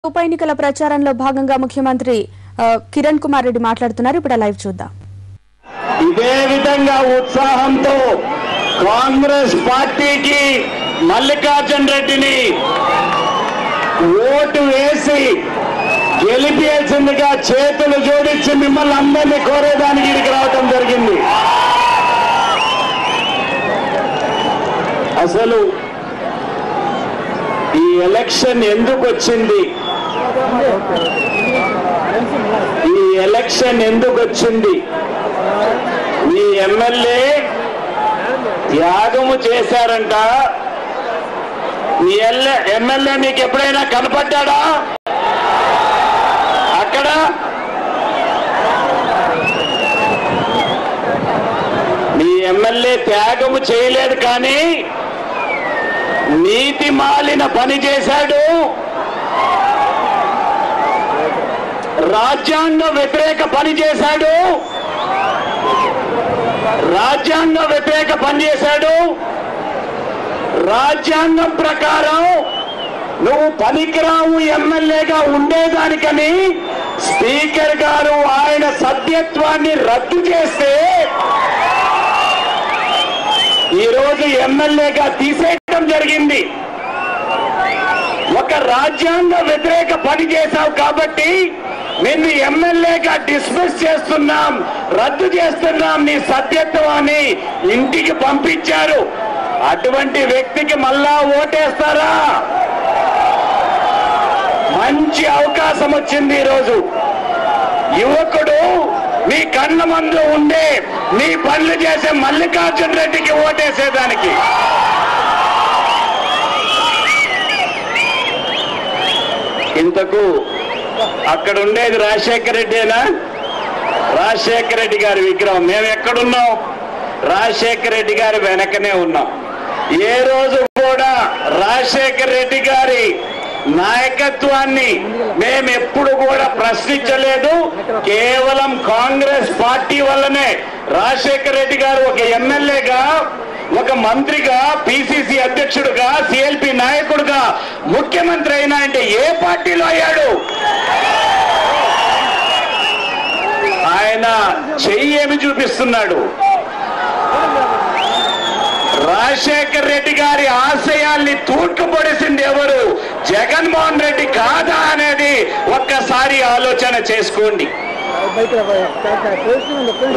ఉప ఎన్నికల ప్రచారంలో భాగంగా ముఖ్యమంత్రి కిరణ్ కుమార్ రెడ్డి మాట్లాడుతున్నారు. ఇప్పుడు లైవ్ చూద్దాం. ఇదే విధంగా ఉత్సాహంతో కాంగ్రెస్ పార్టీకి మల్లికార్జున్ రెడ్డిని ఓటు వేసి గెలిపేసిందిగా చేతులు జోడించి మిమ్మల్ని అందరినీ కోరేదానికి ఇక్కడికి రావడం జరిగింది. అసలు ఈ ఎలక్షన్ ఎందుకు వచ్చింది, ఈ ఎలక్షన్ ఎందుకు వచ్చింది? మీ ఎమ్మెల్యే త్యాగము చేశారంట. మీ ఎమ్మెల్యే మీకు ఎప్పుడైనా కనపడ్డాడా? అక్కడ మీ ఎమ్మెల్యే త్యాగము చేయలేదు, కానీ నీతి మాలిన పని చేశాడు, రాజ్యాంగ వ్యతిరేక పని చేశాడు, రాజ్యాంగ వ్యతిరేక పని చేశాడు. రాజ్యాంగం ప్రకారం నువ్వు పనికిరావు ఎమ్మెల్యేగా ఉండేదానికని స్పీకర్ గారు ఆయన సభ్యత్వాన్ని రద్దు చేస్తే ఈరోజు ఎమ్మెల్యేగా తీసేయడం జరిగింది. ఒక రాజ్యాంగ వ్యతిరేక పని చేశావు కాబట్టి నిన్ను ఎమ్మెల్యేగా డిస్మిస్ చేస్తున్నాం, రద్దు చేస్తున్నాం, నీ సభ్యత్వాన్ని ఇంటికి పంపించారు. అటువంటి వ్యక్తికి మళ్ళా ఓటేస్తారా? మంచి అవకాశం వచ్చింది ఈరోజు. యువకుడు మీ కళ్ళ ముందు ఉండే మీ పనులు చేసే మల్లికార్జున్ రెడ్డికి ఓటేసేదానికి. ఇంతకు అక్కడ ఉండేది రాజశేఖర రెడ్డేనా? రాజశేఖర రెడ్డి గారి విగ్రహం. మేము ఎక్కడున్నాం? రాజశేఖర రెడ్డి గారి వెనకనే ఉన్నాం. ఏ రోజు కూడా రాజశేఖర రెడ్డి గారి నాయకత్వాన్ని మేము ఎప్పుడు కూడా ప్రశ్నించలేదు. కేవలం కాంగ్రెస్ పార్టీ వల్లనే రాజశేఖర రెడ్డి గారు ఒక ఎమ్మెల్యేగా, ఒక మంత్రిగా, పిసిసి అధ్యక్షుడుగా, సిఎల్పి నాయకుడుగా ముఖ్యమంత్రి అయినా అంటే ఏ పార్టీలో అయ్యాడు? ఆయన చెయ్యి ఏమి చూపిస్తున్నాడు? రాజశేఖర రెడ్డి గారి ఆశయాల్ని తూట్లు పొడిసింది ఎవరు? జగన్మోహన్ రెడ్డి కాదా అనేది ఒక్కసారి ఆలోచన చేసుకోండి.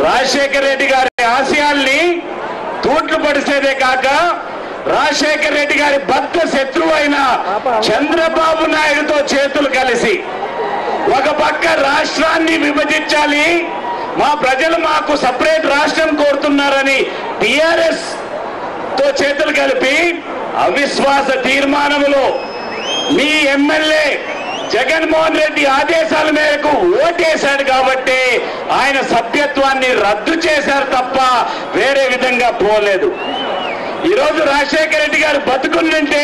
రాజశేఖర రెడ్డి గారి ఆశయాల్ని తూట్లు పడిసేదే కాక రాజశేఖర రెడ్డి గారి బద్ద శత్రువు అయిన చంద్రబాబు నాయుడుతో చేతులు కలిసి ఒక పక్క రాష్ట్రాన్ని విభజించాలి, మా ప్రజలు మాకు సపరేట్ రాష్ట్రం కోరుతున్నారని టిఆర్ఎస్ తో చేతులు కలిపి అవిశ్వాస తీర్మానంలో మీ ఎమ్మెల్యే జగన్మోహన్ రెడ్డి ఆదేశాల మేరకు ఓటేశాడు కాబట్టి ఆయన సభ్యత్వాన్ని రద్దు చేశారు తప్ప వేరే విధంగా పోలేదు. ఈరోజు రాజశేఖర రెడ్డి గారు బతుకున్నంటే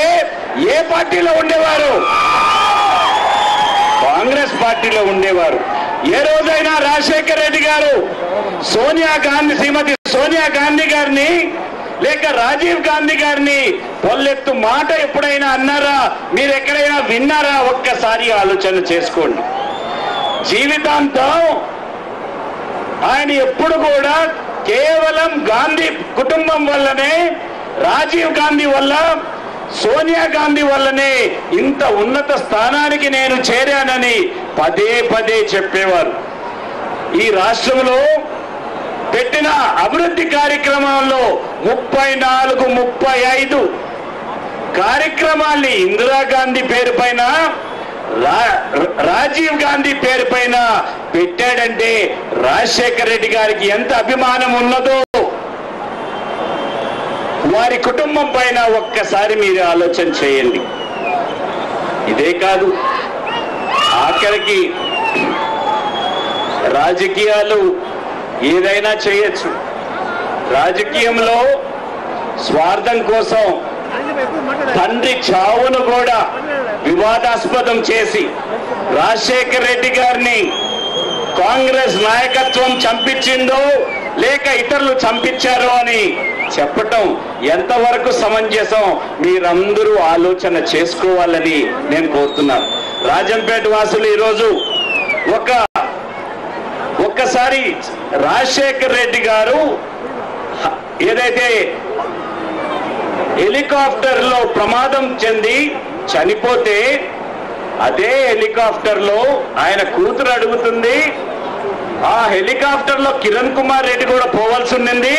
ఏ పార్టీలో ఉండేవారు? కాంగ్రెస్ పార్టీలో ఉండేవారు. ఏ రోజైనా రాజశేఖర రెడ్డి గారు శ్రీమతి సోనియా గాంధీ గారిని లేక రాజీవ్ గాంధీ గారిని పొల్లెత్తు మాట ఎప్పుడైనా అన్నారా? మీరు ఎక్కడైనా విన్నారా? ఒక్కసారి ఆలోచన చేసుకోండి. జీవితాంతం ఆయన ఎప్పుడు కూడా కేవలం గాంధీ కుటుంబం వల్లనే, రాజీవ్ గాంధీ వల్ల, సోనియా గాంధీ వల్లనే ఇంత ఉన్నత స్థానానికి నేను చేరానని పదే పదే చెప్పేవారు. ఈ రాష్ట్రంలో పెట్టిన అభివృద్ధి కార్యక్రమంలో 34-35 కార్యక్రమాల్ని ఇందిరాగాంధీ పేరు పైన, రాజీవ్ గాంధీ పేరు పైన పెట్టాడంటే రాజశేఖర రెడ్డి గారికి ఎంత అభిమానం ఉన్నదో వారి కుటుంబం పైన ఒక్కసారి మీరు ఆలోచన చేయండి. ఇదే కాదు, ఆఖరికి రాజకీయాలు ఏదైనా చేయొచ్చు. రాజకీయంలో స్వార్థం కోసం తండ్రి చావును కూడా వివాదాస్పదం చేసి రాజశేఖర రెడ్డి గారిని కాంగ్రెస్ నాయకత్వం చంపించిందో లేక ఇతరులు చంపించారో అని చెప్పటం ఎంతవరకు సమంజసం మీరందరూ ఆలోచన చేసుకోవాలని నేను కోరుతున్నాను. రాజంపేట వాసులు ఈరోజు ఒక్కసారి రాజశేఖర్ రెడ్డి గారు ఏదైతే హెలికాప్టర్ లో ప్రమాదం చెంది చనిపోతే అదే హెలికాప్టర్ లో ఆయన కూతురు అడుగుతుంది, ఆ హెలికాప్టర్ లో కిరణ్ కుమార్ రెడ్డి కూడా పోవాల్సి ఉండింది,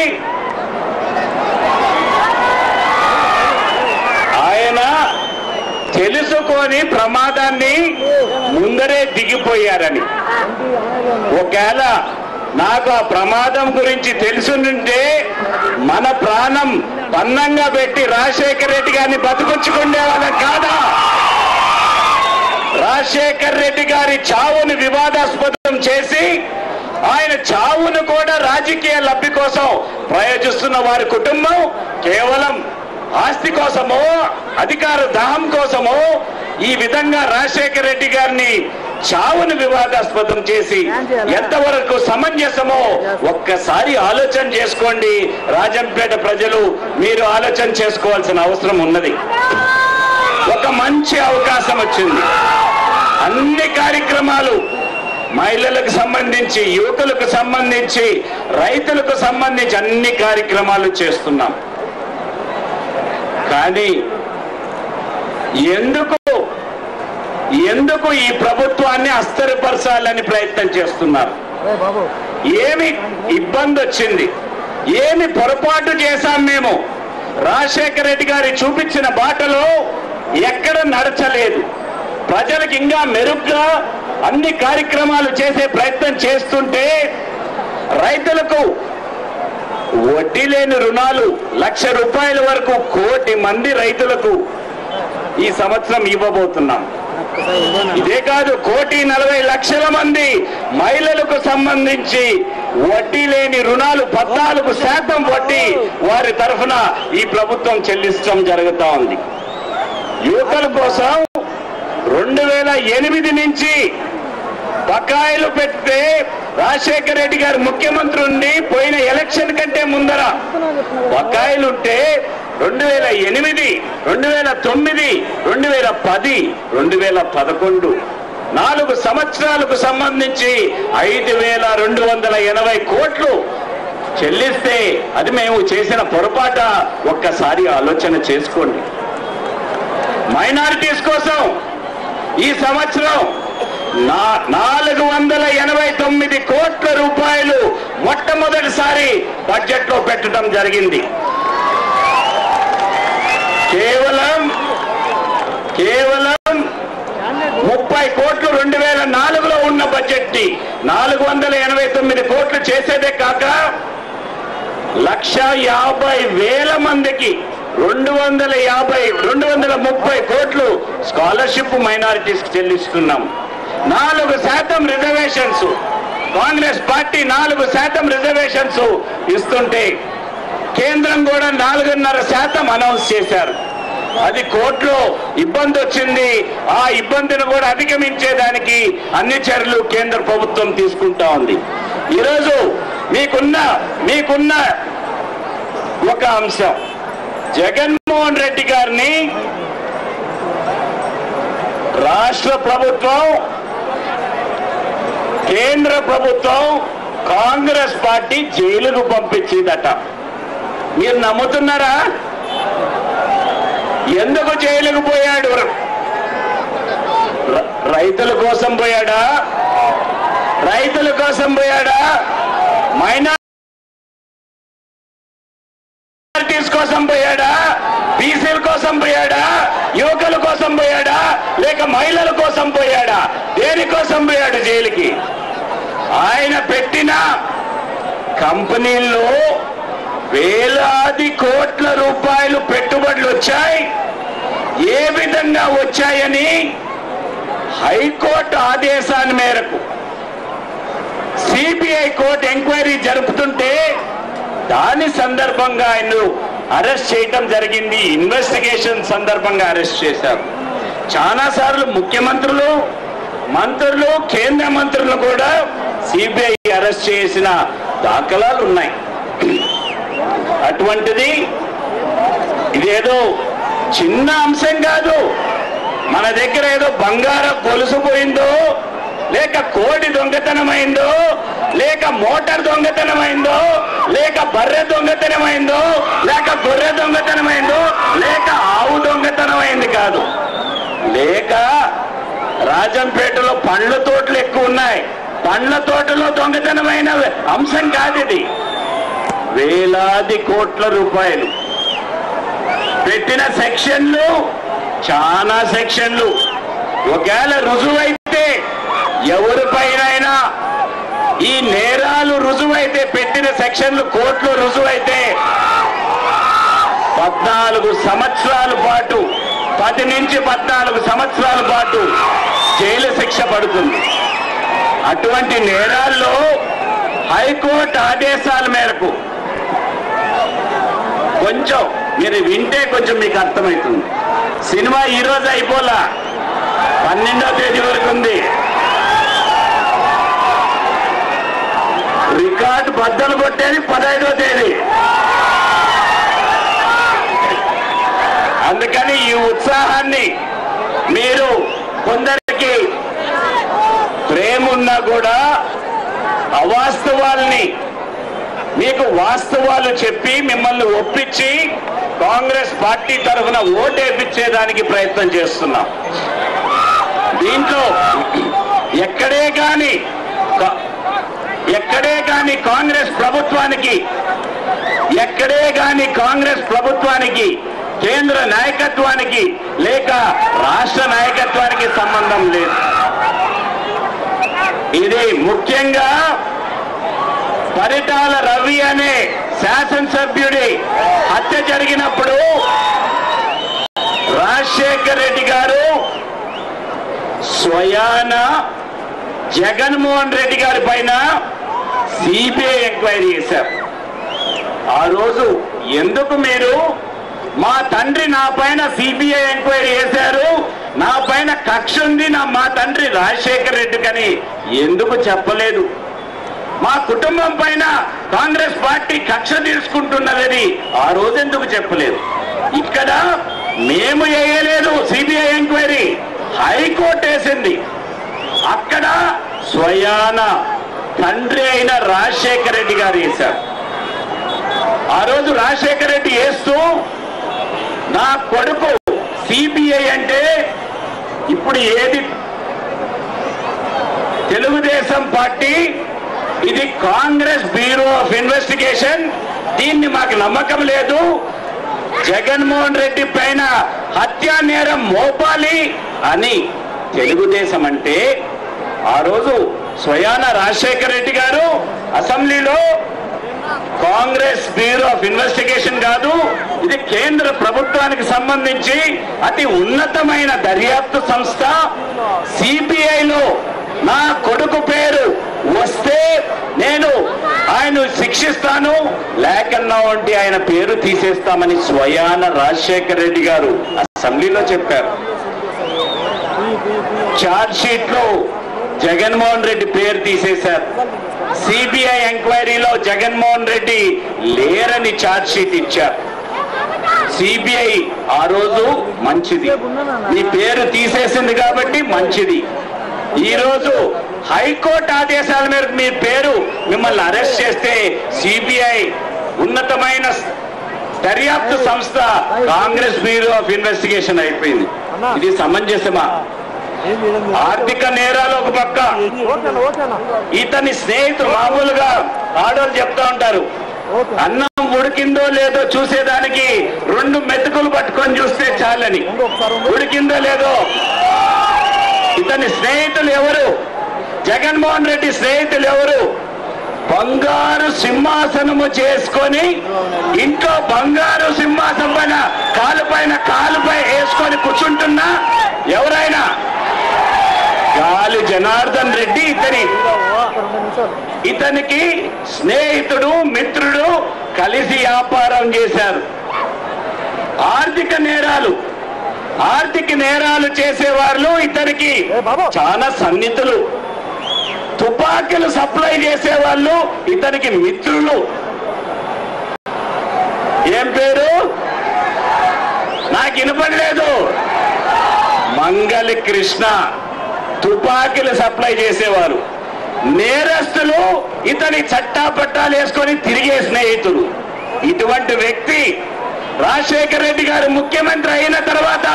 ఆయన తెలుసుకొని ప్రమాదాన్ని ముందరే దిగిపోయారని. ఒకవేళ నాకు ఆ ప్రమాదం గురించి తెలుసుంటే మన ప్రాణం పన్నంగా పెట్టి రాజశేఖర్ రెడ్డి గారిని బతికించుకునే వాళ్ళం కాదా? రాజశేఖర్ రెడ్డి గారి చావును వివాదాస్పదం చేసి ఆయన చావును కూడా రాజకీయ లబ్ధి కోసం ప్రయోజిస్తున్న వారి కుటుంబం కేవలం ఆస్తి కోసమో అధికార దాహం కోసమో ఈ విధంగా రాజశేఖర్ రెడ్డి గారిని చావును వివాదాస్పదం చేసి ఎంతవరకు సమంజసమో ఒక్కసారి ఆలోచన చేసుకోండి. రాజంపేట ప్రజలు మీరు ఆలోచన చేసుకోవాల్సిన అవసరం ఉన్నది. ఒక మంచి అవకాశం వచ్చింది. అన్ని కార్యక్రమాలు మహిళలకు సంబంధించి, యువకులకు సంబంధించి, రైతులకు సంబంధించి అన్ని కార్యక్రమాలు చేస్తున్నాం. కానీ ఎందుకు ఈ ప్రభుత్వాన్ని అస్థిరపరచాలని ప్రయత్నం చేస్తున్నారు? ఏమి ఇబ్బంది వచ్చింది? ఏమి పొరపాటు చేశాం మేము? రాజశేఖర్ రెడ్డి గారి చూపించిన బాటలో ఎక్కడ నడచలేదు. ప్రజలకు ఇంకా మెరుగ్గా అన్ని కార్యక్రమాలు చేసే ప్రయత్నం చేస్తుంటే రైతులకు వడ్డీ లేని రుణాలు 1,00,000 రూపాయల వరకు 1 కోటి మంది రైతులకు ఈ సంవత్సరం ఇవ్వబోతున్నాం. ఇదే కాదు, 1,40,00,000 మంది మహిళలకు సంబంధించి వడ్డీ లేని రుణాలు 14% వడ్డీ వారి తరఫున ఈ ప్రభుత్వం చెల్లించడం జరుగుతూ ఉంది. యువకుల కోసం 2008 నుంచి బకాయిలు పెడితే రాజశేఖర్ రెడ్డి గారు ముఖ్యమంత్రి ఉండి పోయిన ఎలక్షన్ కంటే ముందర బకాయిలుంటే 2008, 2009, 2010, 2011 4 సంవత్సరాలకు సంబంధించి 5,280 కోట్లు చెల్లిస్తే అది మేము చేసిన పొరపాట ఒక్కసారి ఆలోచన చేసుకోండి. మైనారిటీస్ కోసం ఈ సంవత్సరం 489 కోట్ల రూపాయలు మొట్టమొదటిసారి బడ్జెట్ లో పెట్టడం జరిగింది. కేవలం 30 కోట్లు 2004లో ఉన్న బడ్జెట్ ని 489 కోట్లు చేసేదే కాక 1,50,000 మందికి 230 కోట్లు స్కాలర్షిప్ మైనారిటీస్ చెల్లిస్తున్నాం. 4% రిజర్వేషన్స్, కాంగ్రెస్ పార్టీ 4% రిజర్వేషన్స్ ఇస్తుంటే కేంద్రం కూడా 4.5% అనౌన్స్ చేశారు. 10 కోట్లు ఇబ్బంది వచ్చింది. ఆ ఇబ్బందిని కూడా అధిగమించేదానికి అన్ని చర్యలు కేంద్ర ప్రభుత్వం తీసుకుంటా ఉంది. ఈరోజు మీకున్న ఒక అంశం, జగన్మోహన్ రెడ్డి గారిని రాష్ట్ర ప్రభుత్వం, కేంద్ర ప్రభుత్వం, కాంగ్రెస్ పార్టీ జైలుకు పంపించిందట. మీరు నమ్ముతున్నారా? ఎందుకు జైలుకు పోయాడు? రైతుల కోసం పోయాడా? రైతుల కోసం పోయాడా? మైనారిటీస్ కోసం పోయాడా? బీసీల కోసం పోయాడా? యువకుల కోసం పోయాడా? లేక మహిళల కోసం పోయాడా? దేనికోసం పోయాడు జైలుకి? ఆయన పెట్టిన కంపెనీల్లో వేలాది కోట్ల రూపాయలు పెట్టుబడులు వచ్చాయి. ఏ విధంగా వచ్చాయని హైకోర్టు ఆదేశాల మేరకు సిబిఐ కోర్టు ఎంక్వైరీ జరుపుతుంటే దాని సందర్భంగా ఆయన్ను అరెస్ట్ చేయటం జరిగింది. ఇన్వెస్టిగేషన్ సందర్భంగా అరెస్ట్ చేశారు. చాలా సార్లు ముఖ్యమంత్రులు, మంత్రులు, కేంద్ర మంత్రులు కూడా సిబిఐ అరెస్ట్ చేసిన దాఖలాలు ఉన్నాయి. అటువంటిది ఇదేదో చిన్న అంశం కాదు. మన దగ్గర ఏదో బంగారం గొలుసుపోయిందో, లేక కోడి దొంగతనమైందో, లేక మోటార్ దొంగతనమైందో, లేక బర్రె దొంగతనమైందో, లేక గొర్రె దొంగతనమైందో, లేక ఆవు దొంగతనమైంది కాదు. లేక రాజంపేటలో పండ్ల తోటలు ఎక్కువ ఉన్నాయి. పండ్ల తోటలో దొంగతనమైన అంశం కాదు ఇది. వేలాది కోట్ల రూపాయలు పెట్టిన సెక్షన్లు, చాలా సెక్షన్లు. ఒకవేళ రుజువైతే, ఎవరిపైనైనా ఈ నేరాలు రుజువైతే, పెట్టిన సెక్షన్లు కోర్టులో రుజువైతే 14 సంవత్సరాల పాటు, 10 నుంచి 14 సంవత్సరాల పాటు జైలు శిక్ష పడుతుంది. అటువంటి నేరాల్లో హైకోర్టు ఆదేశాల మేరకు, కొంచెం మీరు వింటే కొంచెం మీకు అర్థమవుతుంది. సినిమా ఈ రోజు అయిపోలా, 12వ తేదీ వరకు ఉంది. రికార్డు బద్దలు కొట్టేది 15వ తేదీ. అందుకని ఈ ఉత్సాహాన్ని మీరు, కొందరికి ప్రేమ ఉన్నా కూడా అవాస్తవాల్ని మీకు వాస్తవాలు చెప్పి మిమ్మల్ని ఒప్పించి కాంగ్రెస్ పార్టీ తరఫున ఓటేపించేదానికి ప్రయత్నం చేస్తున్నాం. దీంట్లో ఎక్కడే కానీ కాంగ్రెస్ ప్రభుత్వానికి కేంద్ర నాయకత్వానికి లేక రాష్ట్ర నాయకత్వానికి సంబంధం లేదు. ఇది ముఖ్యంగా పరిటాల రవి అనే శాసనసభ్యుడి హత్య జరిగినప్పుడు రాజశేఖర్ రెడ్డి గారు స్వయాన జగన్మోహన్ రెడ్డి గారి పైన సిబిఐ ఎంక్వైరీ చేశారు. ఆ రోజు ఎందుకు మీరు మా తండ్రి నా పైన సిబిఐ ఎంక్వైరీ చేశారు, నా పైన కక్ష ఉంది, మా తండ్రి రాజశేఖర్ రెడ్డి కని ఎందుకు చెప్పలేదు? మా కుటుంబం పైన కాంగ్రెస్ పార్టీ కక్ష తీసుకుంటున్నదని ఆ రోజు ఎందుకు చెప్పలేదు? ఇక్కడ మేము వేయలేదు సిబిఐ ఎంక్వైరీ, హైకోర్టు వేసింది. అక్కడ స్వయాన తండ్రి అయిన రాజశేఖర్ రెడ్డి గారు వేశారు. ఆ రోజు రాజశేఖర్ రెడ్డి వేస్తూ నా కొడుకు సిబిఐ అంటే ఇప్పుడు ఏది తెలుగుదేశం పార్టీ, ఇది కాంగ్రెస్ బ్యూరో ఆఫ్ ఇన్వెస్టిగేషన్, దీన్ని మాకు నమ్మకం లేదు, జగన్మోహన్ రెడ్డి పైన హత్యా నేరం మోపాలి అని తెలుగుదేశం అంటే ఆ రోజు స్వయాన రాజశేఖర్ రెడ్డి గారు అసెంబ్లీలో కాంగ్రెస్ బ్యూరో ఆఫ్ ఇన్వెస్టిగేషన్ కాదు, ఇది కేంద్ర ప్రభుత్వానికి సంబంధించి అతి ఉన్నతమైన దర్యాప్తు సంస్థ, సిబిఐలో నా కొడుకు పేరు వస్తే నేను ఆయన శిక్షిస్తాను, లేకన్నా ఉంటే ఆయన పేరు తీసేస్తామని స్వయాన రాజశేఖర్ రెడ్డి గారు అసెంబ్లీలో చెప్పారు. ఛార్జ్ షీట్ లో జగన్మోహన్ రెడ్డి పేరు తీసేశారు. సిబిఐ ఎంక్వైరీలో జగన్మోహన్ రెడ్డి లేరని ఛార్జ్ షీట్ ఇచ్చారు. సిబిఐ ఆ రోజు మంచిది, మీ పేరు తీసేసింది కాబట్టి మంచిది. ఈ రోజు హైకోర్టు ఆదేశాల మేరకు మీ పేరు మిమ్మల్ని అరెస్ట్ చేస్తే సిబిఐ ఉన్నతమైన దర్యాప్తు సంస్థ కాంగ్రెస్ బ్యూరో ఆఫ్ ఇన్వెస్టిగేషన్ అయిపోయింది. ఇది సమంజసమా? ఆర్థిక నేరాలు ఒక పక్క, ఇతని స్నేహితులు మామూలుగా ఆడవాళ్ళు చెప్తా ఉంటారు, అన్నం ఉడికిందో లేదో చూసేదానికి 2 మెతుకులు పట్టుకొని చూస్తే చాలని, ఉడికిందో లేదో. ఇతని స్నేహితులు ఎవరు? జగన్మోహన్ రెడ్డి స్నేహితులు ఎవరు? బంగారు సింహాసనము చేసుకొని ఇంట్లో బంగారు సింహాసనం పైన కాలుపై వేసుకొని కూర్చుంటున్నా ఎవరైనా గాలి జనార్దన్ రెడ్డి ఇతనికి స్నేహితుడు, మిత్రుడు, కలిసి వ్యాపారం చేశారు. ఆర్థిక నేరాలు చేసేవాళ్ళు ఇతనికి చాలా సన్నిహితులు. తుపాకీలు సప్లై చేసేవాళ్ళు ఇతనికి మిత్రులు. ఏం పేరు నాకు వినపడలేదు. మంగళ కృష్ణ తుపాకీలు సప్లై చేసేవారు. నేరస్తులు ఇతని చట్టాపట్టాలు వేసుకొని తిరిగే స్నేహితులు. ఇటువంటి వ్యక్తి రాజశేఖర రెడ్డి గారు ముఖ్యమంత్రి అయిన తర్వాత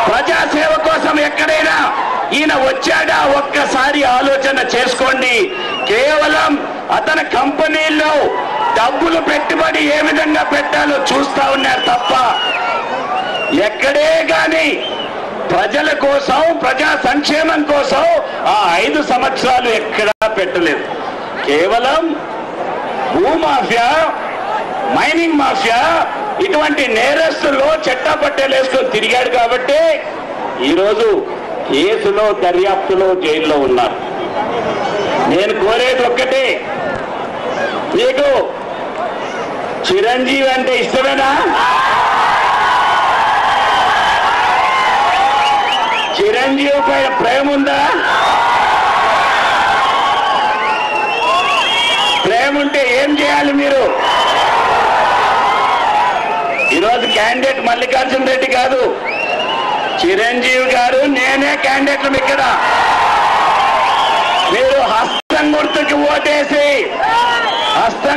ప్రజాసేవ కోసం ఎక్కడైనా ఈయన వచ్చాడా ఒక్కసారి ఆలోచన చేసుకోండి. కేవలం అతని కంపెనీల్లో డబ్బులు పెట్టుబడి ఏ విధంగా పెట్టాలో చూస్తా ఉన్నారు తప్ప ఎక్కడే గాని ప్రజల కోసం ప్రజా సంక్షేమం కోసం ఆ 5 సంవత్సరాలు ఎక్కడా పెట్టలేదు. కేవలం భూమాఫియా, మైనింగ్ మాఫియా ఇటువంటి నేరస్తుల్లో చట్టపట్టేలు వేసుకొని తిరిగాడు కాబట్టి ఈరోజు కేసులో దర్యాప్తులో జైల్లో ఉన్నారు. నేను కోరేది ఒక్కటే, మీకు చిరంజీవి అంటే ఇష్టమేనా? చిరంజీవి పైన ప్రేమ ఉందా? ప్రేమ ఉంటే ఏం చేయాలి మీరు? ఈరోజు క్యాండిడేట్ మల్లికార్జున రెడ్డి కాదు, చిరంజీవి గారు, నేనే క్యాండిడేట్లు. ఇక్కడ మీరు హస్తం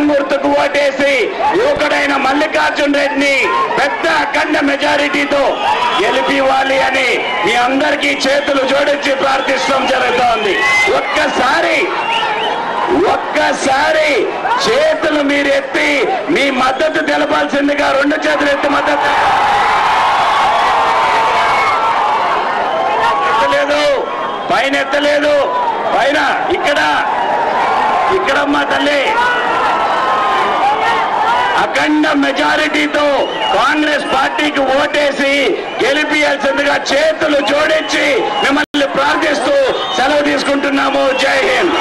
గుర్తుకు ఓటేసి యువకుడైన మల్లికార్జున రెడ్డిని పెద్ద అఖండ మెజారిటీతో గెలిపివ్వాలి అని మీ అందరికీ చేతులు జోడించి ప్రార్థిస్తాం జరుగుతోంది. ఒక్కసారి చేతులు మీరు ఎత్తి మీ మద్దతు తెలపాల్సిందిగా 2 చేతులు ఎత్తి మద్దతు. ఎత్తలేదు, పైన ఎత్తలేదు, పైన ఇక్కడమ్మా తల్లి. అఖండ మెజారిటీతో కాంగ్రెస్ పార్టీకి ఓటేసి గెలిపియాల్సిందిగా చేతులు జోడించి మిమ్మల్ని ప్రార్థిస్తూ సెలవు తీసుకుంటున్నాము. జై హింద్.